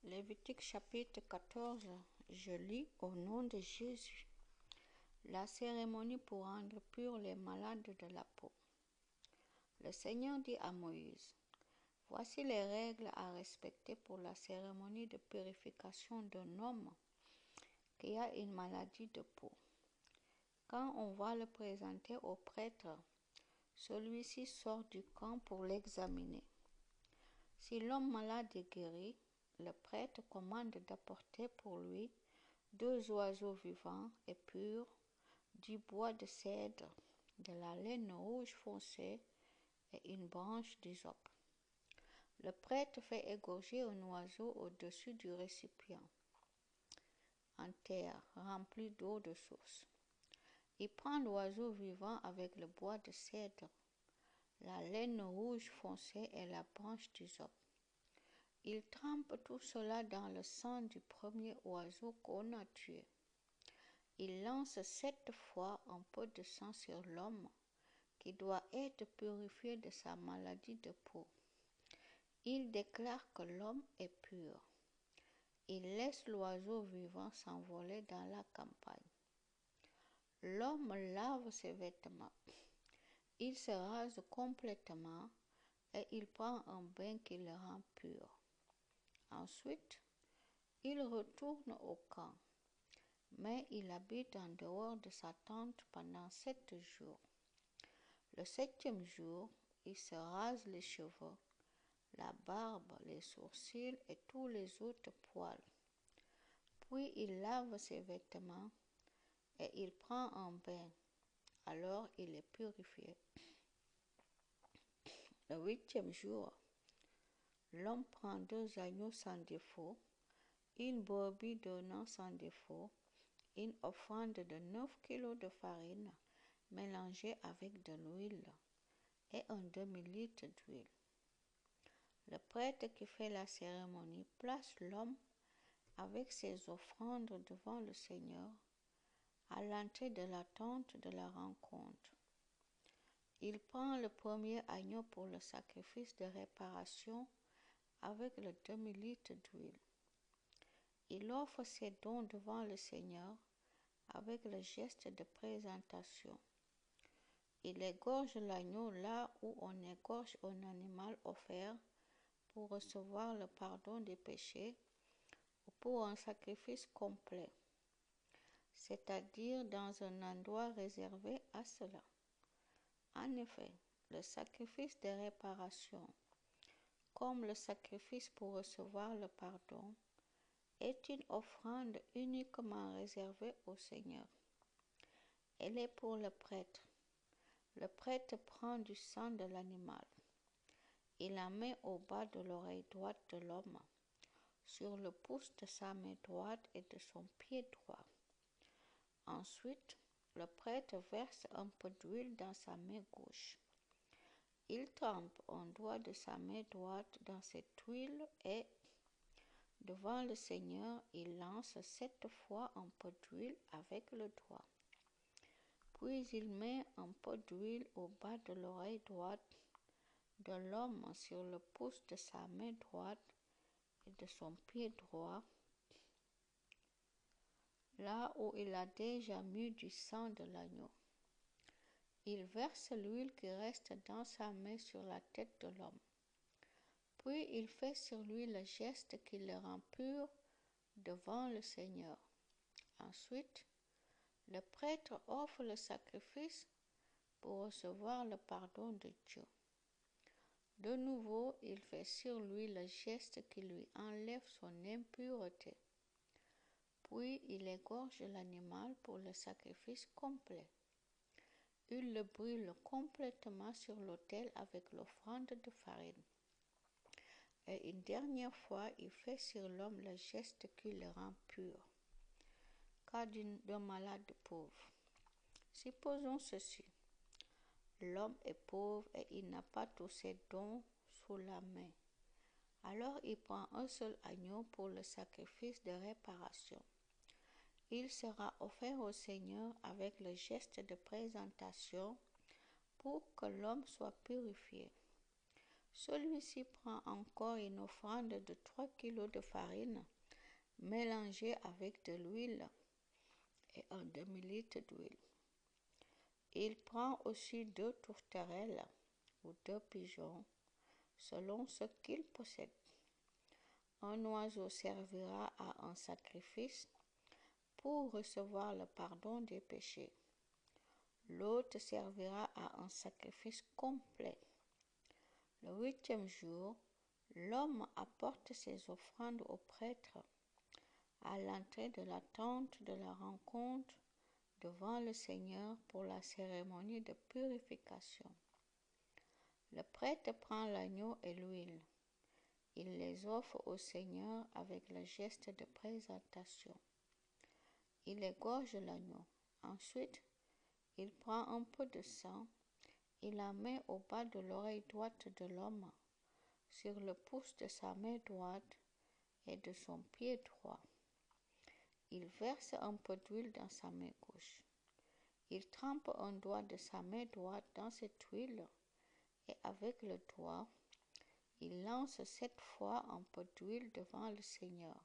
Lévitique chapitre 14, je lis au nom de Jésus. La cérémonie pour rendre purs les malades de la peau. Le Seigneur dit à Moïse, voici les règles à respecter pour la cérémonie de purification d'un homme qui a une maladie de peau. Quand on va le présenter au prêtre, celui-ci sort du camp pour l'examiner. Si l'homme malade est guéri, le prêtre commande d'apporter pour lui 2 oiseaux vivants et purs, du bois de cèdre, de la laine rouge foncée et une branche d'hysope. Le prêtre fait égorger un oiseau au-dessus du récipient en terre rempli d'eau de source. Il prend l'oiseau vivant avec le bois de cèdre, la laine rouge foncée et la branche d'hysope. Il trempe tout cela dans le sang du premier oiseau qu'on a tué. Il lance 7 fois un peu de sang sur l'homme qui doit être purifié de sa maladie de peau. Il déclare que l'homme est pur. Il laisse l'oiseau vivant s'envoler dans la campagne. L'homme lave ses vêtements. Il se rase complètement et il prend un bain qui le rend pur. Ensuite, il retourne au camp, mais il habite en dehors de sa tente pendant 7 jours. Le 7e jour, il se rase les cheveux, la barbe, les sourcils et tous les autres poils. Puis il lave ses vêtements et il prend un bain. Alors il est purifié. Le 8e jour, l'homme prend 2 agneaux sans défaut, une brebis d'un an sans défaut, une offrande de 9 kilos de farine mélangée avec de l'huile et un demi-litre d'huile. Le prêtre qui fait la cérémonie place l'homme avec ses offrandes devant le Seigneur à l'entrée de la tente de la rencontre. Il prend le premier agneau pour le sacrifice de réparation avec le demi-litre d'huile. Il offre ses dons devant le Seigneur avec le geste de présentation. Il égorge l'agneau là où on égorge un animal offert pour recevoir le pardon des péchés ou pour un sacrifice complet, c'est-à-dire dans un endroit réservé à cela. En effet, le sacrifice de réparation, comme le sacrifice pour recevoir le pardon, est une offrande uniquement réservée au Seigneur. Elle est pour le prêtre. Le prêtre prend du sang de l'animal. Il la met au bas de l'oreille droite de l'homme, sur le pouce de sa main droite et de son pied droit. Ensuite, le prêtre verse un peu d'huile dans sa main gauche. Il trempe un doigt de sa main droite dans cette huile et, devant le Seigneur, il lance 7 fois un peu d'huile avec le doigt. Puis il met un peu d'huile au bas de l'oreille droite de l'homme sur le pouce de sa main droite et de son pied droit, là où il a déjà mis du sang de l'agneau. Il verse l'huile qui reste dans sa main sur la tête de l'homme. Puis il fait sur lui le geste qui le rend pur devant le Seigneur. Ensuite, le prêtre offre le sacrifice pour recevoir le pardon de Dieu. De nouveau, il fait sur lui le geste qui lui enlève son impureté. Puis il égorge l'animal pour le sacrifice complet. Il le brûle complètement sur l'autel avec l'offrande de farine. Et une dernière fois, il fait sur l'homme le geste qui le rend pur. Cas d'un malade pauvre. Supposons ceci. L'homme est pauvre et il n'a pas tous ses dons sous la main. Alors il prend un seul agneau pour le sacrifice de réparation. Il sera offert au Seigneur avec le geste de présentation pour que l'homme soit purifié. Celui-ci prend encore une offrande de 3 kilos de farine mélangée avec de l'huile et un demi-litre d'huile. Il prend aussi 2 tourterelles ou 2 pigeons, selon ce qu'il possède. Un oiseau servira à un sacrifice pour recevoir le pardon des péchés. L'autre servira à un sacrifice complet. Le 8e jour, l'homme apporte ses offrandes au prêtre à l'entrée de la tente de la rencontre devant le Seigneur pour la cérémonie de purification. Le prêtre prend l'agneau et l'huile. Il les offre au Seigneur avec le geste de présentation. Il égorge l'agneau. Ensuite, il prend un peu de sang. Il la met au bas de l'oreille droite de l'homme, sur le pouce de sa main droite et de son pied droit. Il verse un peu d'huile dans sa main gauche. Il trempe un doigt de sa main droite dans cette huile et avec le doigt, il lance 7 fois un peu d'huile devant le Seigneur.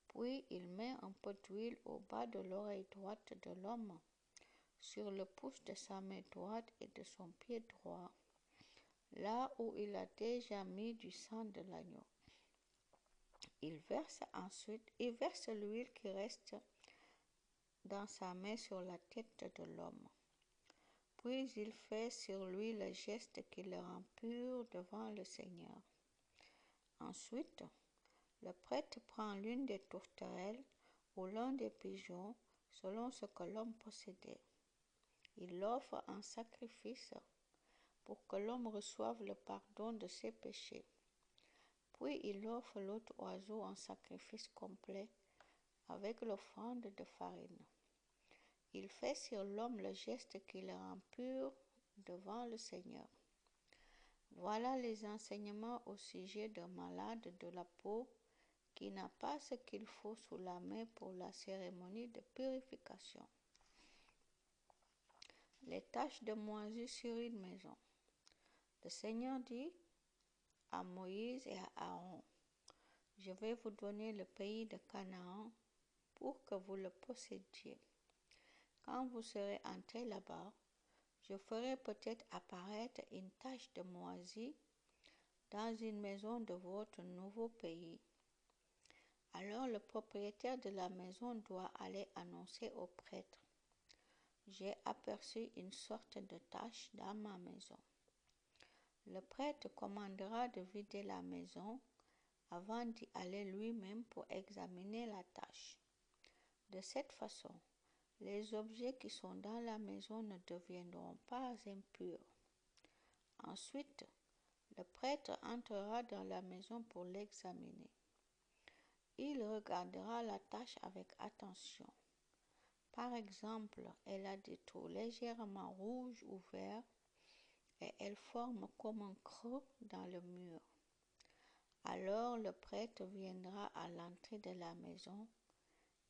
Puis il met un peu d'huile au bas de l'oreille droite de l'homme, sur le pouce de sa main droite et de son pied droit, là où il a déjà mis du sang de l'agneau. Il verse l'huile qui reste dans sa main sur la tête de l'homme. Puis il fait sur lui le geste qui le rend pur devant le Seigneur. Ensuite, le prêtre prend l'une des tourterelles ou l'un des pigeons, selon ce que l'homme possédait. Il l'offre en sacrifice pour que l'homme reçoive le pardon de ses péchés. Puis il offre l'autre oiseau en sacrifice complet avec l'offrande de farine. Il fait sur l'homme le geste qui le rend pur devant le Seigneur. Voilà les enseignements au sujet d'un malade de la peau qui n'a pas ce qu'il faut sous la main pour la cérémonie de purification. Les taches de moisie sur une maison. Le Seigneur dit à Moïse et à Aaron, « Je vais vous donner le pays de Canaan pour que vous le possédiez. Quand vous serez entrés là-bas, je ferai peut-être apparaître une tache de moisie dans une maison de votre nouveau pays. Alors le propriétaire de la maison doit aller annoncer au prêtre, « J'ai aperçu une sorte de tache dans ma maison. » Le prêtre commandera de vider la maison avant d'y aller lui-même pour examiner la tache. De cette façon, les objets qui sont dans la maison ne deviendront pas impurs. Ensuite, le prêtre entrera dans la maison pour l'examiner. Il regardera la tache avec attention. Par exemple, elle a des trous légèrement rouges ou verts et elle forme comme un creux dans le mur. Alors le prêtre viendra à l'entrée de la maison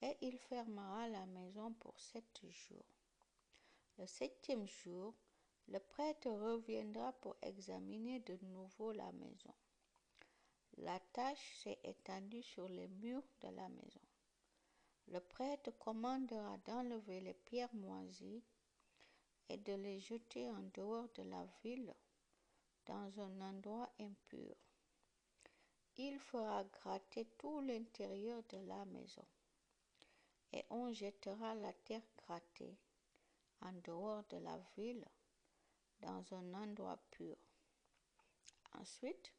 et il fermera la maison pour 7 jours. Le 7e jour, le prêtre reviendra pour examiner de nouveau la maison. La tache s'est étendue sur les murs de la maison. Le prêtre commandera d'enlever les pierres moisies et de les jeter en dehors de la ville, dans un endroit impur. Il fera gratter tout l'intérieur de la maison, et on jettera la terre grattée en dehors de la ville, dans un endroit pur. Ensuite,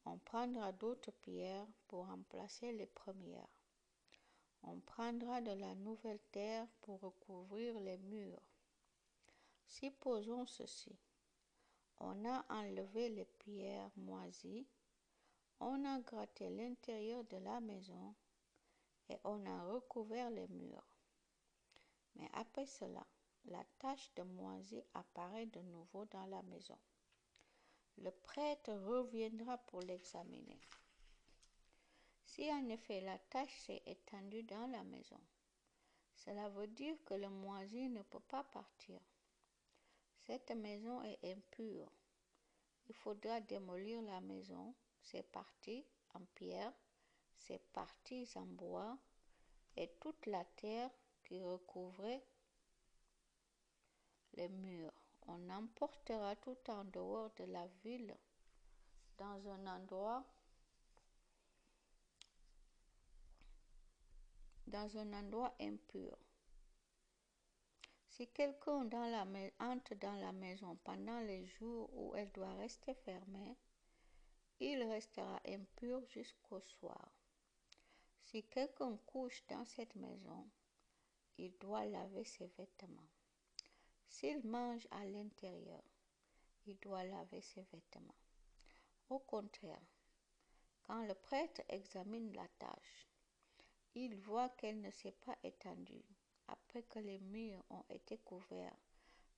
on prendra d'autres pierres pour remplacer les premières. On prendra de la nouvelle terre pour recouvrir les murs. Supposons ceci. On a enlevé les pierres moisies, on a gratté l'intérieur de la maison et on a recouvert les murs. Mais après cela, la tache de moisie apparaît de nouveau dans la maison. Le prêtre reviendra pour l'examiner. Si en effet la tache s'est étendue dans la maison, cela veut dire que le moisi ne peut pas partir. Cette maison est impure. il faudra démolir la maison, ses parties en pierre, ses parties en bois et toute la terre qui recouvrait les murs. On emportera tout en dehors de la ville dans un endroit impur. Si quelqu'un entre dans la maison pendant les jours où elle doit rester fermée, il restera impur jusqu'au soir. Si quelqu'un couche dans cette maison, il doit laver ses vêtements. S'il mange à l'intérieur, il doit laver ses vêtements. Au contraire, quand le prêtre examine la tâche, il voit qu'elle ne s'est pas étendue après que les murs ont été couverts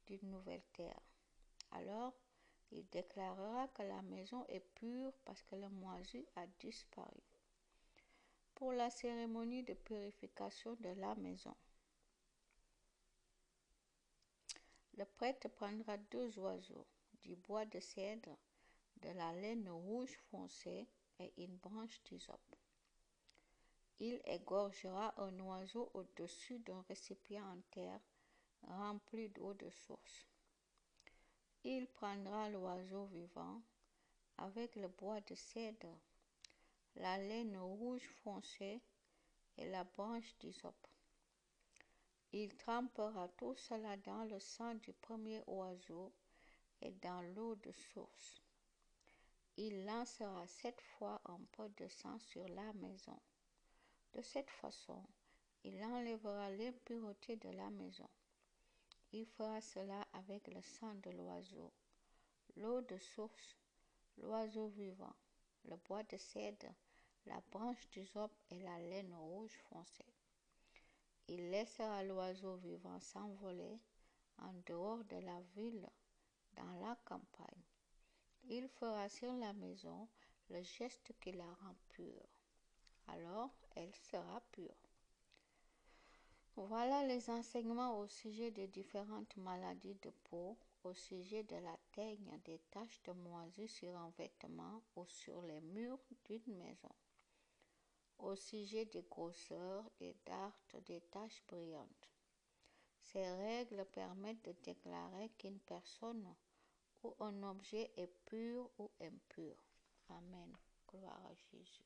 d'une nouvelle terre. Alors, il déclarera que la maison est pure parce que le moisi a disparu. Pour la cérémonie de purification de la maison, le prêtre prendra 2 oiseaux, du bois de cèdre, de la laine rouge foncée et une branche d'hysope. Il égorgera un oiseau au-dessus d'un récipient en terre rempli d'eau de source. Il prendra l'oiseau vivant avec le bois de cèdre, la laine rouge foncée et la branche d'hysope. Il trempera tout cela dans le sang du premier oiseau et dans l'eau de source. Il lancera 7 fois un peu de sang sur la maison. De cette façon, il enlèvera l'impureté de la maison. Il fera cela avec le sang de l'oiseau, l'eau de source, l'oiseau vivant, le bois de cèdre, la branche d'hysope et la laine rouge foncée. Il laissera l'oiseau vivant s'envoler en dehors de la ville, dans la campagne. Il fera sur la maison le geste qui la rend pure. Alors elle sera pure. Voilà les enseignements au sujet des différentes maladies de peau, au sujet de la teigne, des taches de moisi sur un vêtement ou sur les murs d'une maison, au sujet des grosseurs, des dartres, des taches brillantes. Ces règles permettent de déclarer qu'une personne ou un objet est pur ou impur. Amen. Gloire à Jésus.